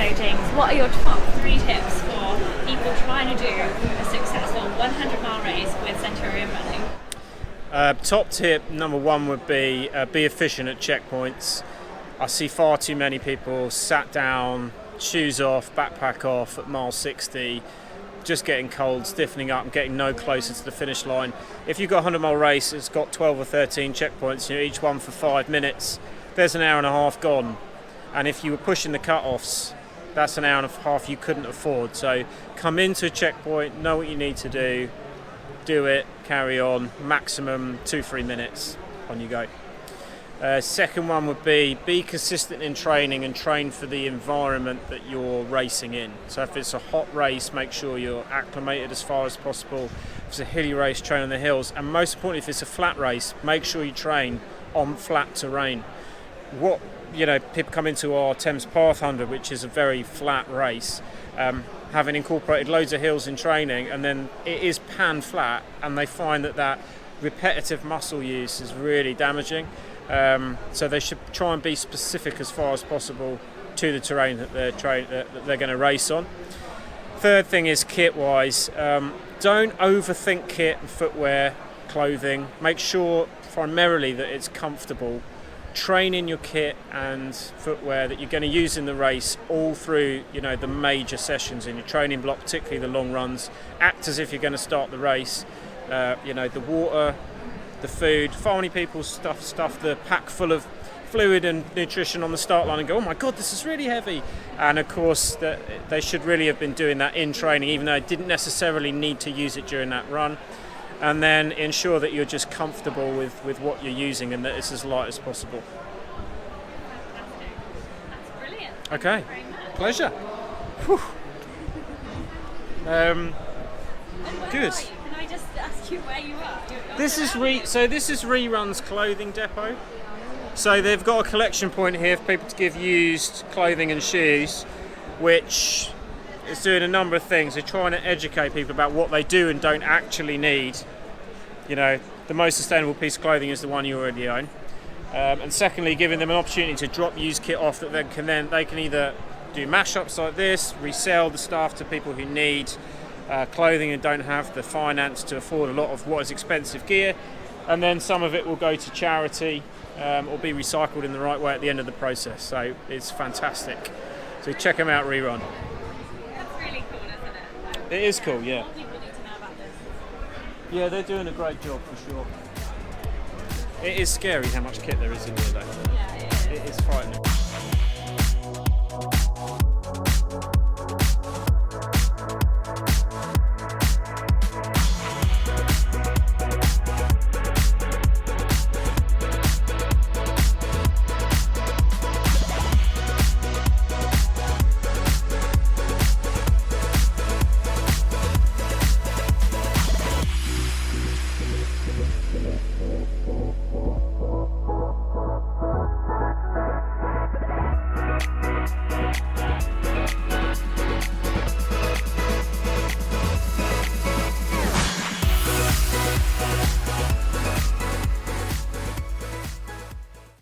So James, what are your top 3 tips for people trying to do a successful 100-mile race with Centurion Running? Top tip number 1 would be efficient at checkpoints. I see far too many people sat down, shoes off, backpack off at mile 60, just getting cold, stiffening up and getting no closer to the finish line. If you've got a 100-mile race, it's got 12 or 13 checkpoints, each one for 5 minutes, there's an hour and a half gone. And if you were pushing the cut-offs, that's an hour and a half you couldn't afford. So come into a checkpoint, know what you need to do it, carry on, maximum 2-3 minutes, on you go. Second one would be consistent in training and train for the environment that you're racing in. So if it's a hot race, make sure you're acclimated as far as possible. If it's a hilly race, train on the hills. And most importantly, if it's a flat race, make sure you train on flat terrain. People come into our Thames Path 100, which is a very flat race, having incorporated loads of hills in training, and then it is pan flat, and they find that repetitive muscle use is really damaging. So they should try and be specific as far as possible to the terrain that they're going to race on. Third thing is kit-wise. Don't overthink kit and footwear, clothing. Make sure primarily that it's comfortable. Train in your kit and footwear that you're going to use in the race all through, the major sessions in your training block, particularly the long runs. Act as if you're going to start the race. The water, the food. Far many people stuff the pack full of fluid and nutrition on the start line and go, oh my god, this is really heavy. And of course they should really have been doing that in training, even though they didn't necessarily need to use it during that run. And then ensure that you're just comfortable with what you're using and that it's as light as possible. Fantastic. That's brilliant. Okay. Thank you very much. Pleasure. Good. Can I just ask you where you are? This is ReRun's clothing depot. So they've got a collection point here for people to give used clothing and shoes, which is doing a number of things. They're trying to educate people about what they do and don't actually need. The most sustainable piece of clothing is the one you already own. And secondly, giving them an opportunity to drop used kit off that they can either do mashups like this, resell the stuff to people who need clothing and don't have the finance to afford a lot of what is expensive gear, and then some of it will go to charity or be recycled in the right way at the end of the process. So it's fantastic. So check them out, ReRun. That's really cool, isn't it? It is cool, yeah. More people need to know about this. Yeah, they're doing a great job for sure. It is scary how much kit there is in here though. Yeah, it is. It is frightening.